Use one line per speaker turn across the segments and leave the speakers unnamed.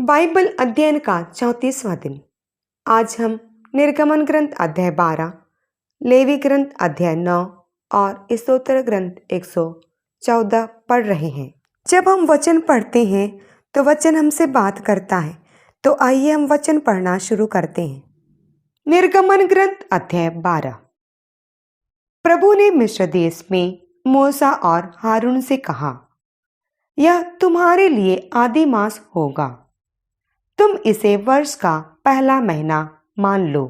Bible अध्ययन का 34वां दिन। आज हम निर्गमन ग्रंथ अध्याय 12, लेवी ग्रंथ अध्याय 9 और स्तोत्र ग्रंथ 114 पढ़ रहे हैं। जब हम वचन पढ़ते हैं तो वचन हमसे बात करता है। तो आइए हम वचन पढ़ना शुरू करते हैं। निर्गमन ग्रंथ अध्याय 12। प्रभु ने मिस्र देश में मूसा और हारून से कहा, यह तुम्हारे लिए आदि मास होगा। तुम इसे वर्ष का पहला महीना मान लो।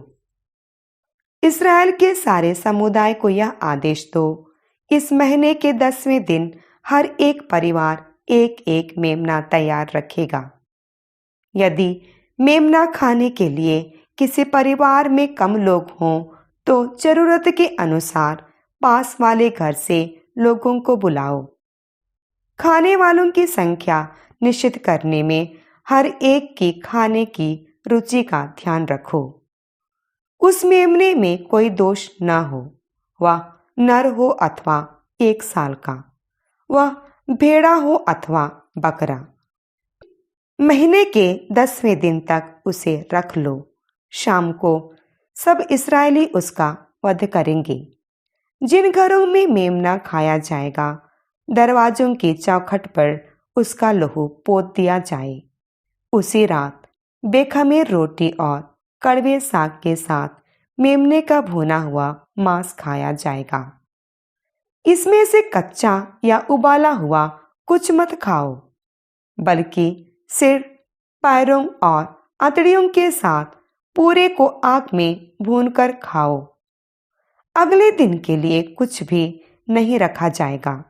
इस्राएल के सारे समुदाय को यह आदेश दो, इस महीने के 10वें दिन हर एक परिवार एक एक मेमना तैयार रखेगा। यदि मेमना खाने के लिए किसी परिवार में कम लोग हों तो जरूरत के अनुसार पास वाले घर से लोगों को बुलाओ। खाने वालों की संख्या निश्चित करने में हर एक की खाने की रुचि का ध्यान रखो। उस मेमने में कोई दोष न हो, वह नर हो अथवा 1 साल का, वह भेड़ा हो अथवा बकरा। महीने के 10वें दिन तक उसे रख लो। शाम को सब इस्राएली उसका वध करेंगे। जिन घरों में मेमना खाया जाएगा, दरवाजों की चौखट पर उसका लहू पोत दिया जाए। उसी रात बेखमीर रोटी और कड़वे साग के साथ मेमने का भुना हुआ मांस खाया जाएगा। इसमें से कच्चा या उबाला हुआ कुछ मत खाओ, बल्कि सिर, पैरों और अतड़ियों के साथ पूरे को आग में भूनकर खाओ। अगले दिन के लिए कुछ भी नहीं रखा जाएगा।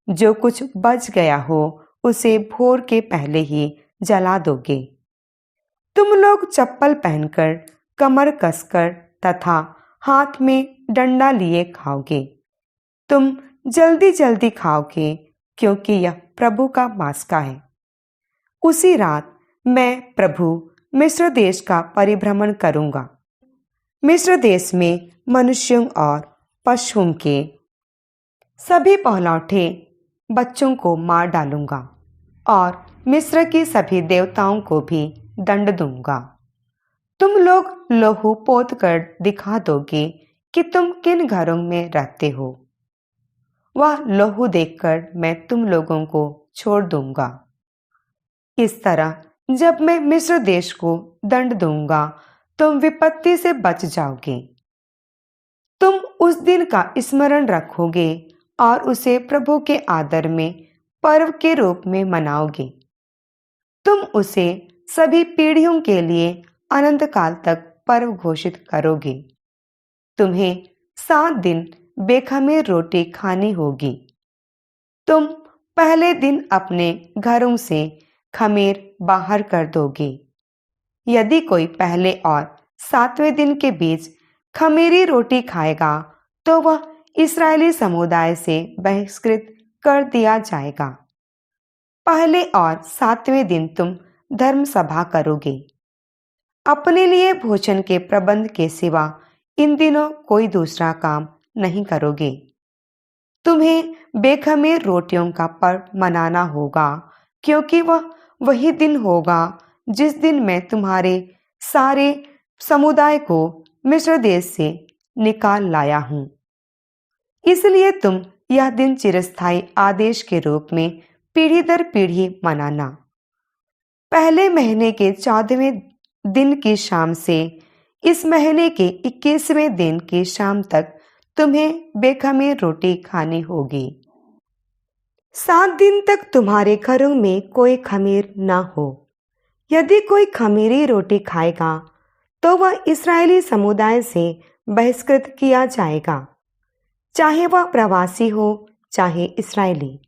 जो कुछ बच गया हो उसे भोर के पहले ही जला दोगे। तुम लोग चप्पल पहनकर, कमर कसकर तथा हाथ में डंडा लिए खाओगे। तुम जल्दी जल्दी खाओगे, क्योंकि यह प्रभु का पास्का है। उसी रात मैं प्रभु मिस्र देश का परिभ्रमण करूंगा। मिस्र देश में मनुष्यों और पशुओं के सभी पहलौठे बच्चों को मार डालूंगा और मिस्र की सभी देवताओं को भी दंड दूंगा। तुम लोग लहू पोत कर दिखा दोगे कि तुम किन घरों में रहते हो। वह लहू देखकर मैं तुम लोगों को छोड़ दूंगा। इस तरह जब मैं मिस्र देश को दंड दूंगा, तुम विपत्ति से बच जाओगे। तुम उस दिन का स्मरण रखोगे और उसे प्रभु के आदर में पर्व के रूप में मनाओगे। तुम उसे सभी पीढ़ियों के लिए अनंत काल तक पर्व घोषित करोगे। तुम्हें 7 दिन बेखमीर रोटी खानी होगी। तुम पहले दिन अपने घरों से खमीर बाहर कर दोगे। यदि कोई पहले और 7वें दिन के बीच खमीरी रोटी खाएगा तो वह इस्राएली समुदाय से बहिष्कृत कर दिया जाएगा। पहले और 7वें दिन तुम धर्म सभा करोगे। अपने लिए भोजन के प्रबंध के सिवा इन दिनों कोई दूसरा काम नहीं करोगे। तुम्हें बेखमीर रोटियों का पर्व मनाना होगा, क्योंकि वह वही दिन होगा जिस दिन मैं तुम्हारे सारे समुदाय को मिस्र देश से निकाल लाया हूं। इसलिए तुम यह दिन चिरस्थायी आदेश के रूप में पीढ़ी दर पीढ़ी मनाना। पहले महीने के 14वें दिन की शाम से इस महीने के 21वें दिन की शाम तक तुम्हें बेखमीर रोटी खानी होगी। 7 दिन तक तुम्हारे घरों में कोई खमीर न हो। यदि कोई खमीरी रोटी खाएगा तो वह इस्राएली समुदाय से बहिष्कृत किया जाएगा, चाहे वह प्रवासी हो चाहे इस्राएली।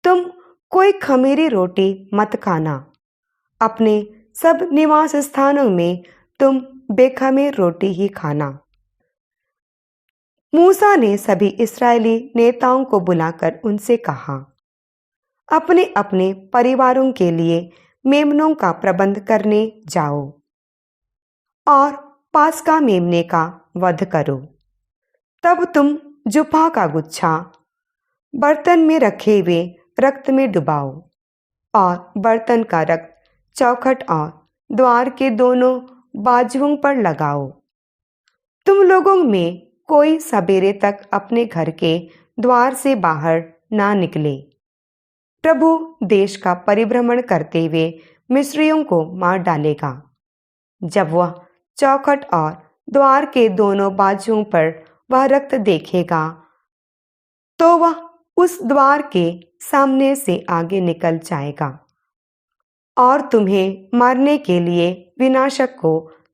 तुम कोई खमीरी रोटी मत खाना। अपने सब निवास स्थानों में तुम बेखमीर रोटी ही खाना। मूसा ने सभी इस्राएली नेताओं को बुलाकर उनसे कहा, अपने अपने परिवारों के लिए मेमनों का प्रबंध करने जाओ और पास्का मेमने का वध करो। तब तुम जुफा का गुच्छा बर्तन में रखे हुए रक्त में डुबाओ और बर्तन का रक्त चौखट और द्वार के दोनों बाजुओं पर लगाओ। तुम लोगों में कोई सवेरे तक अपने घर के द्वार से बाहर ना निकले। प्रभु देश का परिभ्रमण करते हुए मिस्रियों को मार डालेगा। जब वह चौखट और द्वार के दोनों बाजुओं पर वह रक्त देखेगा तो वह उस द्वार के सामने से आगे निकल जाएगा और तुम्हें मारने के लिए विनाशक को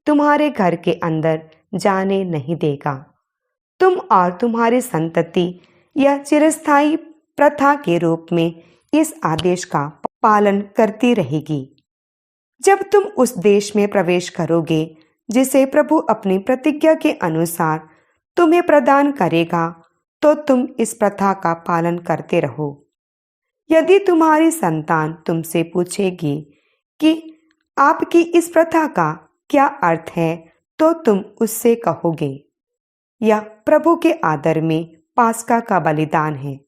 तुम्हारे घर के अंदर जाने नहीं देगा। तुम और तुम्हारी संतति यह चिरस्थायी प्रथा के रूप में इस आदेश का पालन करती रहेगी। जब तुम उस देश में प्रवेश करोगे जिसे प्रभु अपनी प्रतिज्ञा के अनुसार तुम्हें प्रदान करेगा, तो तुम इस प्रथा का पालन करते रहो। यदि तुम्हारी संतान तुमसे पूछेगी कि आपकी इस प्रथा का क्या अर्थ है, तो तुम उससे कहोगे, यह प्रभु के आदर में पास्का का बलिदान है।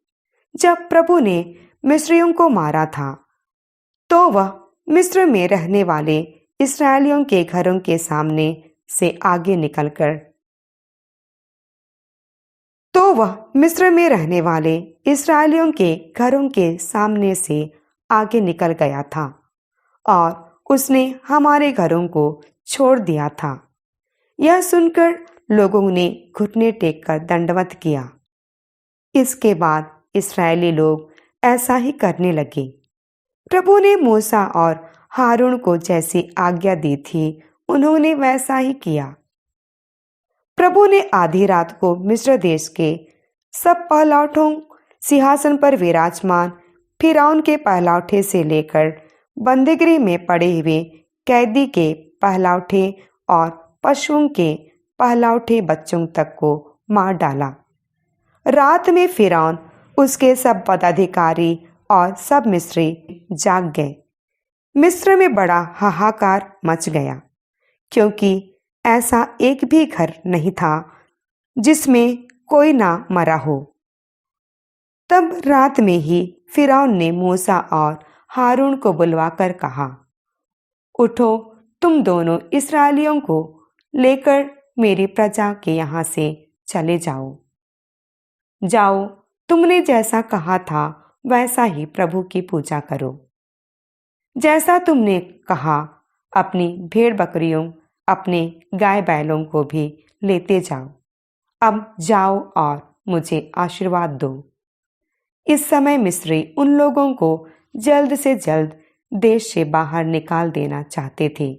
जब प्रभु ने मिस्रियों को मारा था, तो वह मिस्र में रहने वाले इस्राएलियों के घरों के सामने से आगे निकलकर निकल गया था और उसने हमारे घरों को छोड़ दिया था। यह सुनकर लोगों ने घुटने टेककर दंडवत किया। इसके बाद इस्राएली लोग ऐसा ही करने लगे। प्रभु ने मूसा और हारून को जैसी आज्ञा दी थी, उन्होंने वैसा ही किया। प्रभु ने आधी रात को मिस्र देश के सब पहलौठों सिंहासन पर विराजमान फिरौन के पहलौठे से लेकर बंदीगृह में पड़े हुए कैदी के पहलौठे और पशुओं के पहलौठे बच्चों तक को मार डाला। रात में फिरौन, उसके सब पदाधिकारी और सब मिस्री जाग गए। मिस्र में बड़ा हाहाकार मच गया, क्योंकि ऐसा एक भी घर नहीं था जिसमें कोई ना मरा हो। तब रात में ही फिरौन ने मूसा और हारून को बुलवाकर कहा, उठो, तुम दोनों इस्राएलियों को लेकर मेरी प्रजा के यहाँ से चले जाओ। जाओ, तुमने जैसा कहा था वैसा ही प्रभु की पूजा करो। जैसा तुमने कहा, अपनी भेड़ बकरियों, अपने गाय बैलों को भी लेते जाओ। अब जाओ और मुझे आशीर्वाद दो। इस समय मिस्री उन लोगों को जल्द से जल्द देश से बाहर निकाल देना चाहते थे,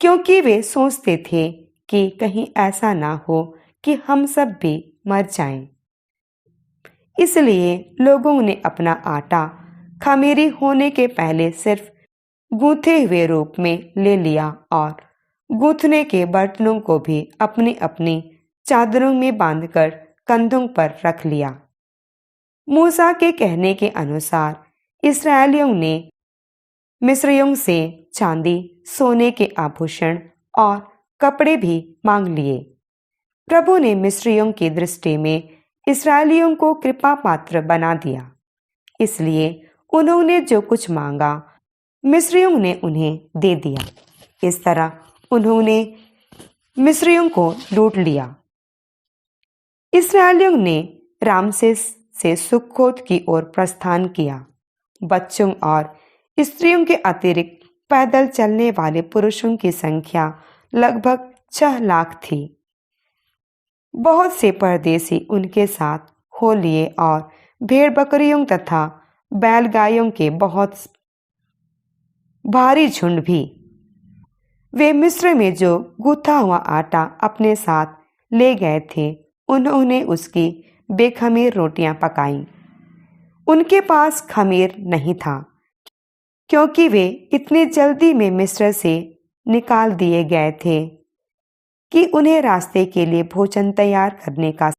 क्योंकि वे सोचते थे कि कहीं ऐसा ना हो कि हम सब भी मर जाएं। इसलिए लोगों ने अपना आटा खमीरी होने के पहले सिर्फ गूंथे हुए रूप में ले लिया और गूंथने के बर्तनों को भी अपनी अपनी चादरों में बांधकर कंधों पर रख लिया। मूसा के कहने के अनुसार इस्राएलियों ने मिस्रियों से चांदी, सोने के आभूषण और कपड़े भी मांग लिए। प्रभु ने मिस्रियों की दृष्टि में इस्राएलियों को कृपा पात्र बना दिया, इसलिए उन्होंने जो कुछ मांगा मिस्रियों ने उन्हें दे दिया। इस तरह उन्होंने मिस्रियों को लूट लिया। इस्राएलियों ने रामसेस से सुक्कोत की ओर प्रस्थान किया। बच्चों और स्त्रियों के अतिरिक्त पैदल चलने वाले पुरुषों की संख्या लगभग 6 लाख थी। बहुत से परदेसी उनके साथ हो लिए और भेड़ बकरियों तथा बैलगायों के बहुत भारी झुंड भी। वे मिस्र में जो गूथा हुआ आटा अपने साथ ले गए थे, उन्होंने उसकी बेखमीर रोटियां पकाईं। उनके पास खमीर नहीं था, क्योंकि वे इतने जल्दी में मिस्र से निकाल दिए गए थे कि उन्हें रास्ते के लिए भोजन तैयार करने का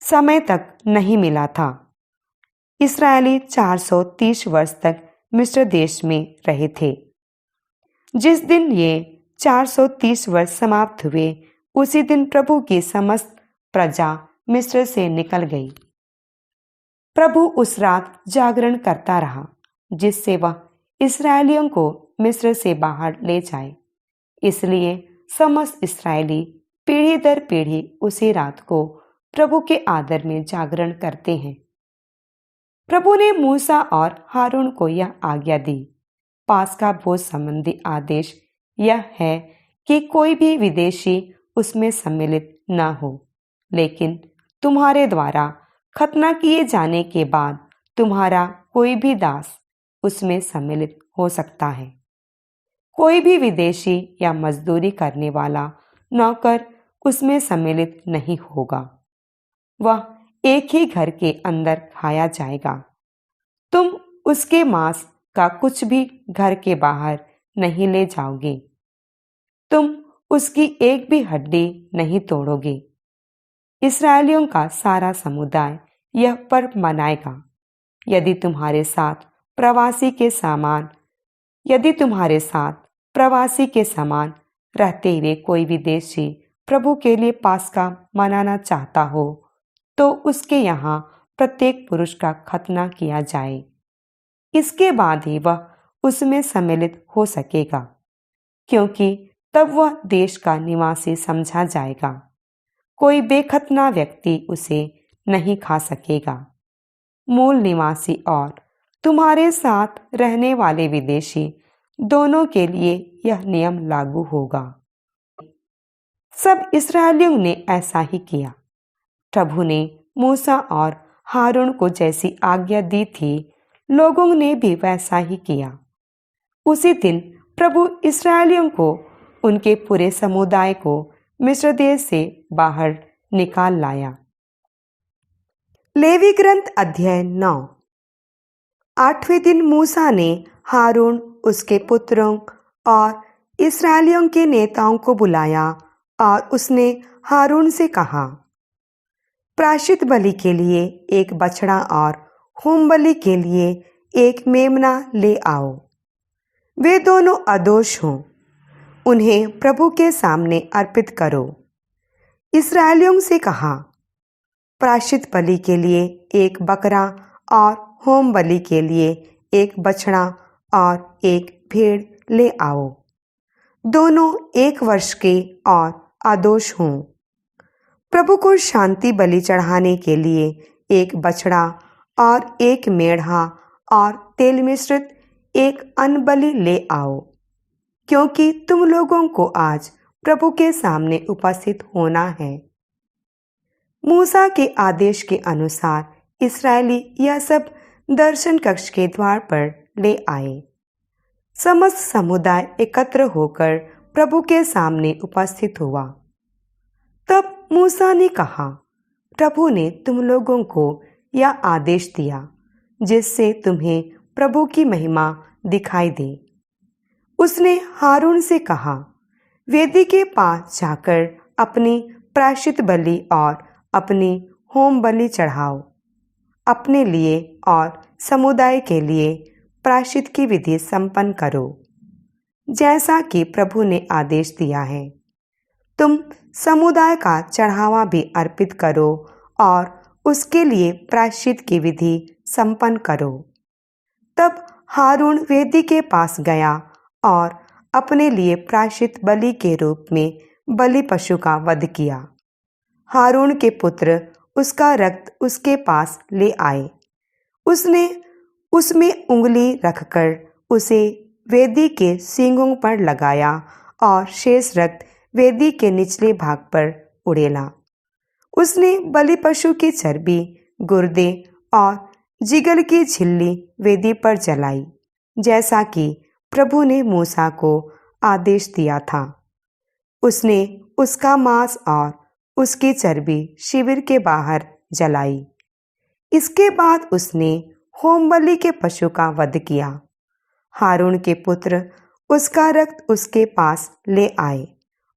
समय तक नहीं मिला था। इस्राएली 430 वर्ष तक मिस्र देश में रहे थे। जिस दिन ये 430 वर्ष समाप्त हुए, उसी दिन प्रभु की समस्त प्रजा मिस्र से निकल गई। प्रभु उस रात जागरण करता रहा, जिससे वह इस्राएलियों को मिस्र से बाहर ले जाए। इसलिए समस्त इस्राएली पीढ़ी दर पीढ़ी उसी रात को प्रभु के आदर में जागरण करते हैं। प्रभु ने मूसा और हारून को यह आज्ञा दी। पास्का भोज संबंधी आदेश यह है कि कोई भी विदेशी उसमें सम्मिलित न हो, लेकिन तुम्हारे द्वारा खतना किए जाने के बाद तुम्हारा कोई भी दास उसमें सम्मिलित हो सकता है। कोई भी विदेशी या मजदूरी करने वाला नौकर उसमें सम्मिलित नहीं होगा। वह एक ही घर के अंदर खाया जाएगा। तुम उसके मांस का कुछ भी घर के बाहर नहीं ले जाओगे। तुम उसकी एक भी हड्डी नहीं तोड़ोगे। इस्राएलियों का सारा समुदाय यह पर्व मनाएगा। यदि तुम्हारे साथ प्रवासी के समान रहते हुए कोई विदेशी प्रभु के लिए पास्का मनाना चाहता हो, तो उसके यहाँ प्रत्येक पुरुष का खतना किया जाए। इसके बाद ही वह उसमें सम्मिलित हो सकेगा, क्योंकि तब वह देश का निवासी समझा जाएगा। कोई बेखतना व्यक्ति उसे नहीं खा सकेगा। मूल निवासी और तुम्हारे साथ रहने वाले विदेशी दोनों के लिए यह नियम लागू होगा। सब इस्राएलियों ने ऐसा ही किया। प्रभु ने मूसा और हारून को जैसी आज्ञा दी थी, लोगों ने भी वैसा ही किया। उसी दिन प्रभु इस्राएलियों को, उनके पूरे समुदाय को मिस्र देश से बाहर निकाल लाया। लेवी ग्रंथ अध्याय 9। 8वें दिन मूसा ने हारून, उसके पुत्रों और इस्राएलियों के नेताओं को बुलाया और उसने हारून से कहा, प्रायश्चित बलि के लिए एक बछड़ा और होम बलि के लिए एक मेमना ले आओ। वे दोनों अदोष हों। उन्हें प्रभु के सामने अर्पित करो। इस्राएलियों से कहा, प्रायश्चित बलि के लिए एक बकरा और होम बलि के लिए एक बछड़ा और एक भेड़ ले आओ। दोनों 1 वर्ष के और अदोष हों। प्रभु को शांति बलि चढ़ाने के लिए एक बछड़ा और एक मेढ़ा और तेल मिश्रित एक अन्नबलि ले आओ, क्योंकि तुम लोगों को आज प्रभु के सामने उपस्थित होना है। मूसा के आदेश के अनुसार इस्राएली यह सब दर्शन कक्ष के द्वार पर ले आए। समस्त समुदाय एकत्र होकर प्रभु के सामने उपस्थित हुआ। तब मूसा ने कहा, प्रभु ने तुम लोगों को यह आदेश दिया जिससे तुम्हें प्रभु की महिमा दिखाई दे। उसने हारून से कहा, वेदी के पास जाकर अपनी प्रायश्चित बलि और अपनी होम बलि चढ़ाओ। अपने लिए और समुदाय के लिए प्रायश्चित की विधि संपन्न करो, जैसा कि प्रभु ने आदेश दिया है। तुम समुदाय का चढ़ावा भी अर्पित करो और उसके लिए प्रायश्चित की विधि संपन्न करो। तब हारून वेदी के पास गया और अपने लिए प्रायश्चित बलि के रूप में बलि पशु का वध किया। हारून के पुत्र उसका रक्त उसके पास ले आए। उसने उसमें उंगली रखकर उसे वेदी के सींगों पर लगाया और शेष रक्त वेदी के निचले भाग पर उड़ेला। उसने बलि पशु की चर्बी, गुर्दे और जिगर की झिल्ली वेदी पर जलाई, जैसा कि प्रभु ने मूसा को आदेश दिया था। उसने उसका मांस और उसकी चर्बी शिविर के बाहर जलाई। इसके बाद उसने होम बलि के पशु का वध किया। हारून के पुत्र उसका रक्त उसके पास ले आए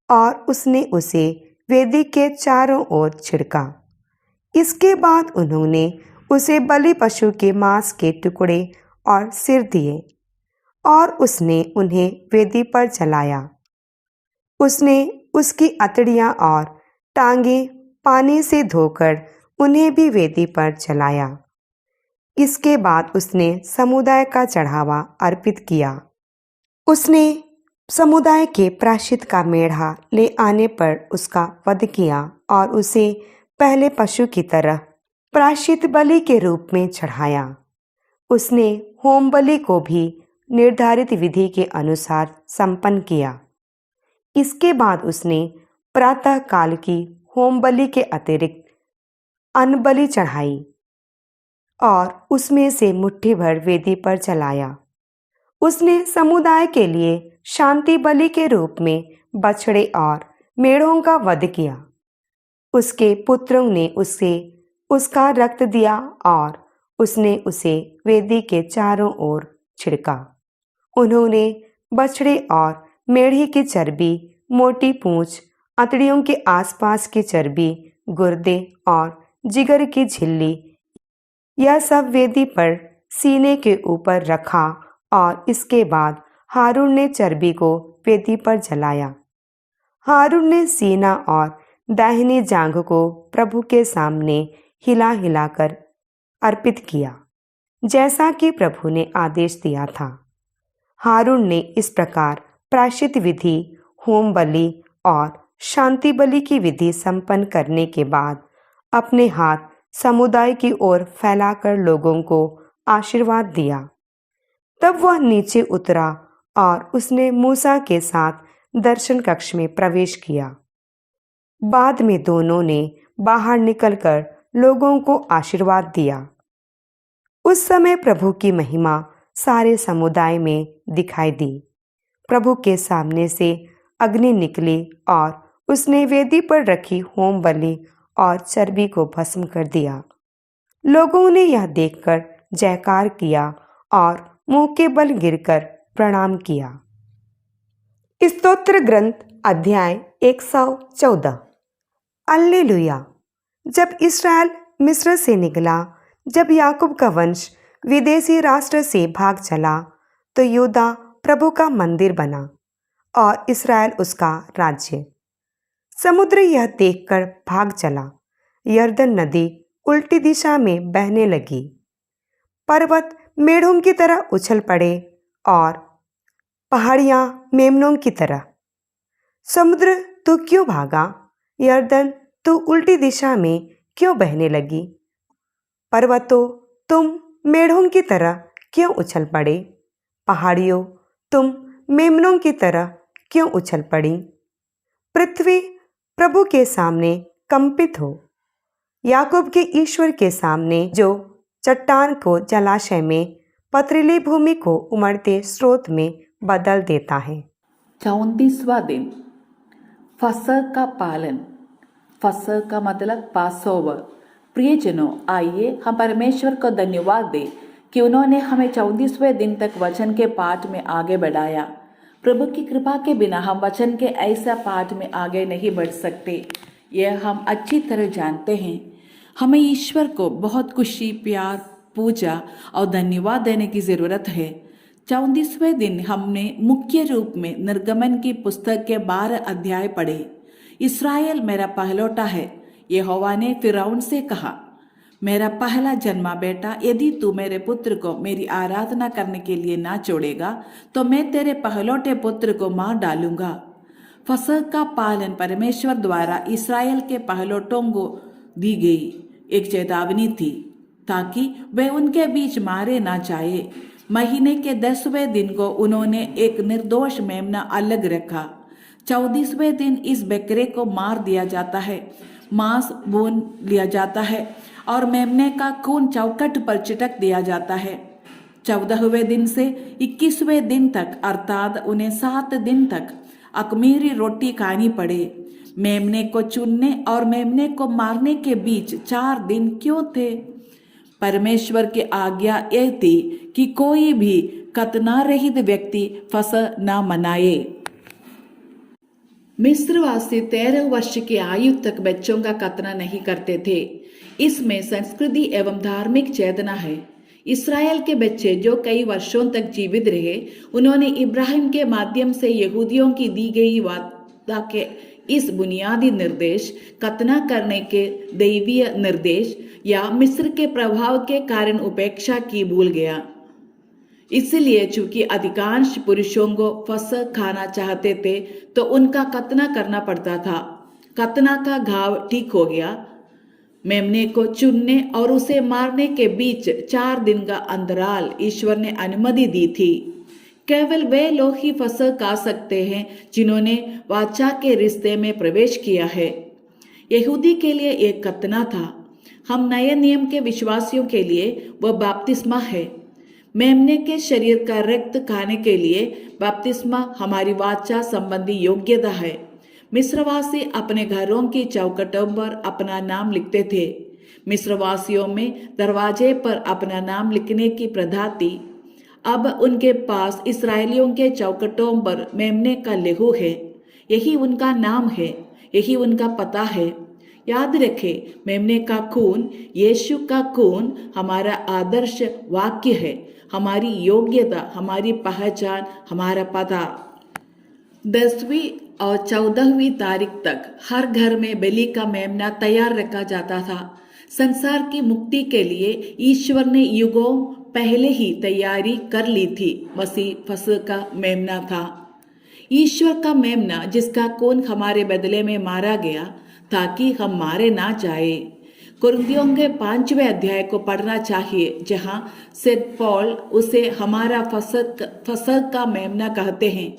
और उसने उसे वेदी के चारों ओर छिड़का। इसके बाद उन्होंने उसे बलि पशु के मांस के टुकड़े और सिर दिए और उसने उन्हें वेदी पर जलाया। उसने उसकी अतड़ियाँ और टांगें पानी से धोकर उन्हें भी वेदी पर जलाया। इसके बाद उसने समुदाय का चढ़ावा अर्पित किया। उसने समुदाय के प्रायश्चित का मेढ़ा ले आने पर उसका वध किया और उसे पहले पशु की तरह प्रायश्चित बलि के रूप में चढ़ाया। उसने होम बलि को भी निर्धारित विधि के अनुसार संपन्न किया। इसके बाद उसने प्रातः काल की होम बलि के अतिरिक्त अन्न बलि चढ़ाई और उसमें से मुट्ठी भर वेदी पर चलाया। उसने समुदाय के लिए शांति बलि के रूप में बछड़े और मेढ़ों का वध किया। उसके पुत्रों ने उसे उसका रक्त दिया और उसने उसे वेदी के चारों ओर छिड़का। उन्होंने बछड़े और मेढ़ी की चर्बी, मोटी पूंछ, अंतड़ियों के आसपास की चर्बी, गुर्दे और जिगर की झिल्ली, यह सब वेदी पर सीने के ऊपर रखा और इसके बाद हारून ने चर्बी को वेदी पर जलाया। हारून ने सीना और दाहिनी जांघ को प्रभु के सामने हिला हिलाकर अर्पित किया, जैसा कि प्रभु ने आदेश दिया था। हारून ने इस प्रकार प्रायश्चित विधि, होम बलि और शांति बलि की विधि संपन्न करने के बाद अपने हाथ समुदाय की ओर फैलाकर लोगों को आशीर्वाद दिया। तब वह नीचे उतरा और उसने मूसा के साथ दर्शन कक्ष में प्रवेश किया। बाद में दोनों ने बाहर निकलकर लोगों को आशीर्वाद दिया। उस समय प्रभु की महिमा सारे समुदाय में दिखाई दी। प्रभु के सामने से अग्नि निकली और उसने वेदी पर रखी होम बलि और चर्बी को भस्म कर दिया। लोगों ने यह देखकर जयकार किया और मुंह के बल गिरकर प्रणाम किया। स्तोत्र ग्रंथ अध्याय 114। alleluia। जब इस्राएल मिस्र से निकला, जब याकूब का वंश विदेशी राष्ट्र से भाग चला, तो यहूदा प्रभु का मंदिर बना और इस्राएल उसका राज्य। समुद्र यह देखकर भाग चला। यरदन नदी उल्टी दिशा में बहने लगी। पर्वत मेढ़ों की तरह उछल पड़े और पहाड़ियां मेमनों की तरह। समुद्र तू क्यों भागा? यरदन तू उल्टी दिशा में क्यों बहने लगी? पर्वतों तुम मेढ़ों की तरह क्यों उछल पड़े? पहाड़ियों तुम मेमनों की तरह क्यों उछल पड़ी? पृथ्वी प्रभु के सामने कंपित हो, याकूब के ईश्वर के सामने, जो चट्टान को जलाशय में, पथरीली भूमि को उमड़ते स्रोत में बदल देता है।
34वां दिन, फसह का पालन। फसह का मतलब पासओवर। प्रियजनों, आइए हम परमेश्वर को धन्यवाद दें कि उन्होंने हमें 34वें दिन तक वचन के पाठ में आगे बढ़ाया। प्रभु की कृपा के बिना हम वचन के ऐसा पाठ में आगे नहीं बढ़ सकते, यह हम अच्छी तरह जानते हैं। हमें ईश्वर को बहुत खुशी, प्यार, पूजा और धन्यवाद देने की ज़रूरत है। 34वें दिन हमने मुख्य रूप में निर्गमन की पुस्तक के 12 अध्याय पढ़े। इस्राएल मेरा पहलौठा है, यहोवा ने फिरौन से कहा, मेरा पहला जन्मा बेटा, यदि तू मेरे पुत्र को मेरी आराधना करने के लिए ना छोड़ेगा तो मैं तेरे पहलौठे पुत्र को मार डालूंगा। फसह का पालन परमेश्वर द्वारा इस्राएल के पहलौठों को दी गई एक चेतावनी थी, ताकि वे उनके बीच मारे ना जाए। महीने के 10वें दिन को उन्होंने एक निर्दोष मेमना अलग रखा। 34वें दिन इस बकरे को मार दिया जाता है, मांस भून लिया जाता है और मेमने का खून चौखट पर छिटक दिया जाता है। 14वें दिन से 21वें दिन तक, अर्थात उन्हें 7 दिन तक अखमीरी रोटी खानी पड़े। मेमने को चुनने और मेमने को मारने के बीच 4 दिन क्यों थे? परमेश्वर की आज्ञा यह थी कि कोई भी खतना रहित व्यक्ति फसह न मनाए। मिस्रवासी 13 वर्ष की आयु तक बच्चों का खतना नहीं करते थे। इसमें संस्कृति एवं धार्मिक चेतना है। इस्राएल के बच्चे जो कई वर्षों तक जीवित रहे, उन्होंने इब्राहिम के माध्यम से यहूदियों की दी गई वादा के इस बुनियादी निर्देश, खतना करने के दैवीय निर्देश या मिस्र के प्रभाव के कारण उपेक्षा की भूल गया। इसलिए चूंकि अधिकांश पुरुषों को फसह खाना चाहते थे तो उनका खतना करना पड़ता था। खतना का घाव ठीक हो गया। मेमने को चुनने और उसे मारने के बीच 4 दिन का अंतराल ईश्वर ने अनुमति दी थी। केवल वे लोग ही फसह खा सकते हैं जिन्होंने वाचा के रिश्ते में प्रवेश किया है। यहूदी के लिए एक खतना था। हम नए नियम के विश्वासियों के लिए वह बपतिस्मा है। मेमने के शरीर का रक्त खाने के लिए बपतिस्मा हमारी वाचा संबंधी योग्यता है। मिस्रवासी अपने घरों की चौखटों पर अपना नाम लिखते थे। मिस्रवासियों में दरवाजे पर अपना नाम लिखने की प्रथा थी। अब उनके पास इस्राएलियों के चौखटों पर मेमने का लहू है। यही उनका नाम है, यही उनका पता है। याद रखें, मेमने का खून, यीशु का खून हमारा आदर्श वाक्य है, हमारी योग्यता, हमारी पहचान, हमारा पता। 10वीं और 14वीं तारीख तक हर घर में बलि का मेमना तैयार रखा जाता था। संसार की मुक्ति के लिए ईश्वर ने युगों पहले ही तैयारी कर ली थी। मसीह फसह का मेमना था। ईश्वर का मेमना जिसका खून हमारे बदले में मारा गया ताकि हम मारे ना जाए। कुरिन्थियों के 5वें अध्याय को पढ़ना चाहिए, जहां सेंट पॉल उसे हमारा फसह का मेमना कहते हैं।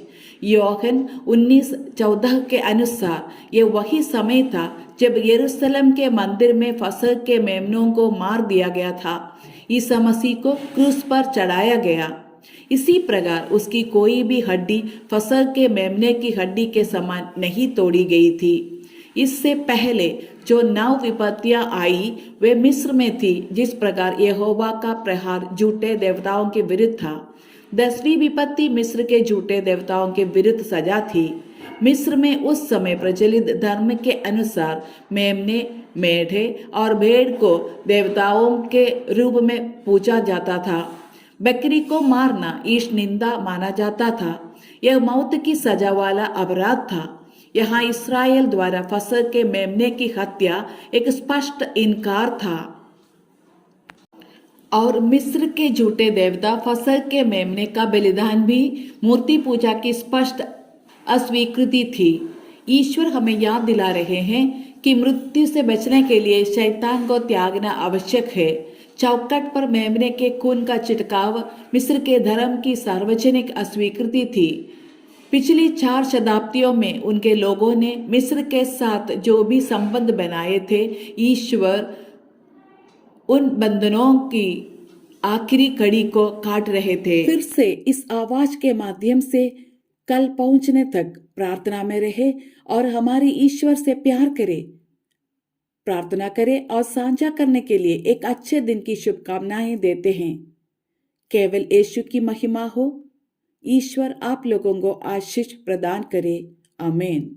योहन 19:14 के अनुसार यह वही समय था जब यरूशलेम के मंदिर में फसह के मेमनों को मार दिया गया था। ईसा मसीह को क्रूस पर चढ़ाया गया। इसी प्रकार उसकी कोई भी हड्डी फसह के मेमने की हड्डी के समान नहीं तोड़ी गई थी। इससे पहले जो 9 विपत्तियां आई वे मिस्र में थी, जिस प्रकार यहोवा का प्रहार झूठे देवताओं के विरुद्ध था। 10वीं विपत्ति मिस्र के झूठे देवताओं के विरुद्ध सजा थी। मिस्र में उस समय प्रचलित धर्म के अनुसार मेमने, मेढे और भेड़ को देवताओं के रूप में पूजा जाता था। बकरी को मारना ईश निंदा माना जाता था। यह मौत की सजा वाला अपराध था। यहाँ इस्राएल द्वारा फसह के मेमने की हत्या एक स्पष्ट इनकार था और मिस्र के झूठे देवता फसह के मेमने का बलिदान भी मूर्ति पूजा की स्पष्ट अस्वीकृति थी। ईश्वर हमें याद दिला रहे हैं कि मृत्यु से बचने के लिए शैतान को त्यागना आवश्यक है। चौखट पर मेमने के खून का छिड़काव मिस्र के धर्म की सार्वजनिक अस्वीकृति थी। पिछली 4 शताब्दियों में उनके लोगों ने मिस्र के साथ जो भी संबंध बनाए थे, ईश्वर उन बंधनों की आखिरी कड़ी को काट रहे थे। फिर से इस आवाज के माध्यम से कल पहुंचने तक प्रार्थना में रहे और हमारे ईश्वर से प्यार करें, प्रार्थना करें और साझा करने के लिए एक अच्छे दिन की शुभकामनाएं देते हैं। केवल यीशु की महिमा हो। ईश्वर आप लोगों को आशीष प्रदान करे। आमीन।